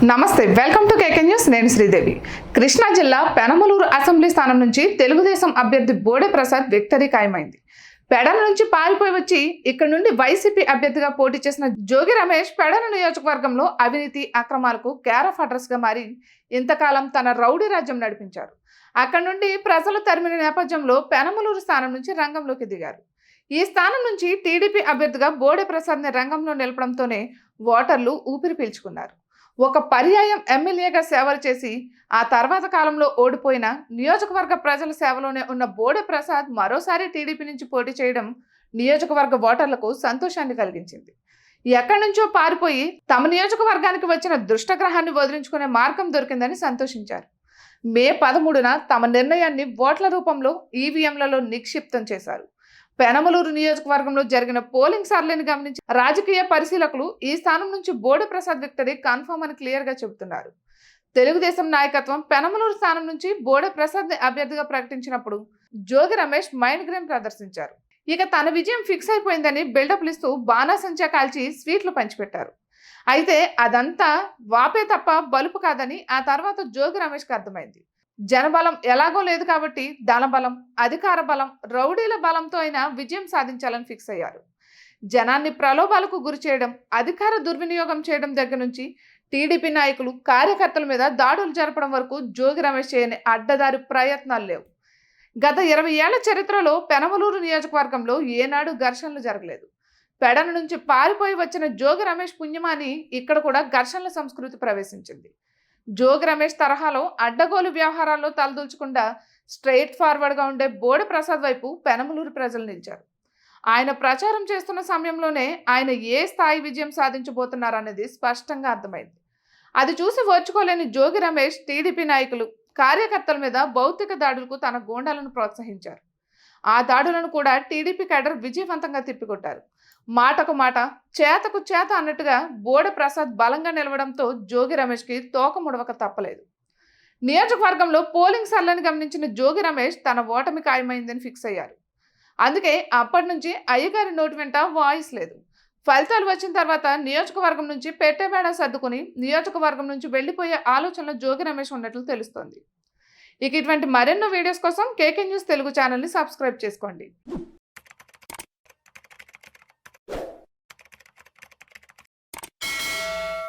నమస్తే, welcome to KK news. నేను శ్రీదేవి. కృష్ణా జిల్లా పెనమలూరు అసెంబ్లీ స్థానం నుంచి తెలుగుదేశం అభ్యర్థి బోడే ప్రసాద్ విక్టరీ ఖాయమైంది. పెడన నుంచి పారిపోయి వచ్చి ఇక్కడ నుండి వైసీపీ అభ్యర్థిగా పోటీ చేసిన జోగి రమేష్ పెడన నియోజకవర్గంలో అవినీతి అక్రమాలకు కేర్ ఆఫ్ అడ్రస్ గా మారి ఇంతకాలం తన రౌడీ రాజ్యం నడిపించారు. అక్కడ నుండి ప్రజలు తరిమిన నేపథ్యంలో పెనమలూరు స్థానం నుంచి రంగంలోకి దిగారు. ఈ స్థానం నుంచి టీడీపీ అభ్యర్థిగా బోడే ప్రసాద్ని రంగంలో నిలపడంతోనే ఓటర్లు ఊపిరి పీల్చుకున్నారు. ఒక పర్యాయం ఎమ్మెల్యేగా సేవలు చేసి ఆ తర్వాత కాలంలో ఓడిపోయిన నియోజకవర్గ ప్రజల సేవలోనే ఉన్న బోడే ప్రసాద్ మరోసారి టీడీపీ నుంచి పోటీ చేయడం నియోజకవర్గ ఓటర్లకు సంతోషాన్ని కలిగించింది. ఎక్కడి నుంచో పారిపోయి తమ నియోజకవర్గానికి వచ్చిన దుష్టగ్రహాన్ని వదిలించుకునే మార్గం దొరికిందని సంతోషించారు. మే 13న తమ నిర్ణయాన్ని ఓట్ల రూపంలో ఈవీఎంలలో నిక్షిప్తం చేశారు. పెనమలూరు నియోజకవర్గంలో జరిగిన పోలింగ్ సర్లేని గమనించి రాజకీయ పరిశీలకులు ఈ స్థానం నుంచి బోడే ప్రసాద్ విక్టరీ కన్ఫర్మ్ అని క్లియర్ గా చెబుతున్నారు. తెలుగుదేశం నాయకత్వం పెనమలూరు స్థానం నుంచి బోడే ప్రసాద్ ని అభ్యర్థిగా ప్రకటించినప్పుడు జోగి రమేష్ మైండ్ గేమ్ ప్రదర్శించారు. ఇక తన విజయం ఫిక్స్ అయిపోయిందని బిల్డప్లు ఇస్తూ బాణాసంచా కాల్చి స్వీట్లు పంచిపెట్టారు. అయితే అదంతా వాపే తప్ప బలుపు కాదని ఆ తర్వాత జోగి రమేష్కి అర్థమైంది. జనబలం ఎలాగో లేదు కాబట్టి ధనబలం, అధికార బలం, రౌడీల బలంతో అయినా విజయం సాధించాలని ఫిక్స్ అయ్యారు. జనాన్ని ప్రలోభాలకు గురి చేయడం, అధికార దుర్వినియోగం చేయడం దగ్గర నుంచి టీడీపీ నాయకులు కార్యకర్తల మీద దాడులు జరపడం వరకు జోగి రమేష్ చేయని అడ్డదారి ప్రయత్నాలు లేవు. గత 20 ఏళ్ల చరిత్రలో పెనమలూరు నియోజకవర్గంలో ఏనాడు ఘర్షణలు జరగలేదు. పెడన నుంచి పారిపోయి వచ్చిన జోగి రమేష్ పుణ్యమాని ఇక్కడ కూడా ఘర్షణల సంస్కృతి ప్రవేశించింది. జోగి రమేష్ తరహాలో అడ్డగోలు వ్యవహారాల్లో తలదూల్చకుండా స్ట్రైట్ ఫార్వర్డ్గా ఉండే బోడే ప్రసాద్ వైపు పెనమలూరు ప్రజలు నిలిచారు. ఆయన ప్రచారం చేస్తున్న సమయంలోనే ఆయన ఏ స్థాయి విజయం సాధించబోతున్నారనేది స్పష్టంగా అర్థమైంది. అది చూసి ఓర్చుకోలేని జోగి రమేష్ టీడీపీ నాయకులు, కార్యకర్తల మీద భౌతిక దాడులకు తన గూండాలను ప్రోత్సహించారు. ఆ దాడులను కూడా టీడీపీ కేడర్ విజయవంతంగా తిప్పికొట్టారు. మాటకు మాట, చేతకు చేత అన్నట్టుగా బోడే ప్రసాద్ బలంగా నిలవడంతో జోగి రమేష్కి తోక ముడవక తప్పలేదు. నియోజకవర్గంలో పోలింగ్ సర్లను గమనించిన జోగి రమేష్ తన ఓటమి ఖాయమైందని ఫిక్స్ అయ్యారు. అందుకే అప్పటి నుంచి అయ్యగారి నోటి వెంట వాయిస్ లేదు. ఫలితాలు వచ్చిన తర్వాత నియోజకవర్గం నుంచి పెట్టేబేడా సర్దుకుని నియోజకవర్గం నుంచి వెళ్లిపోయే ఆలోచనలో జోగి రమేష్ ఉన్నట్లు తెలుస్తోంది. ఇక ఇటువంటి మరెన్నో వీడియోస్ కోసం కేకే న్యూస్ తెలుగు ఛానల్ని సబ్స్క్రైబ్ చేసుకోండి.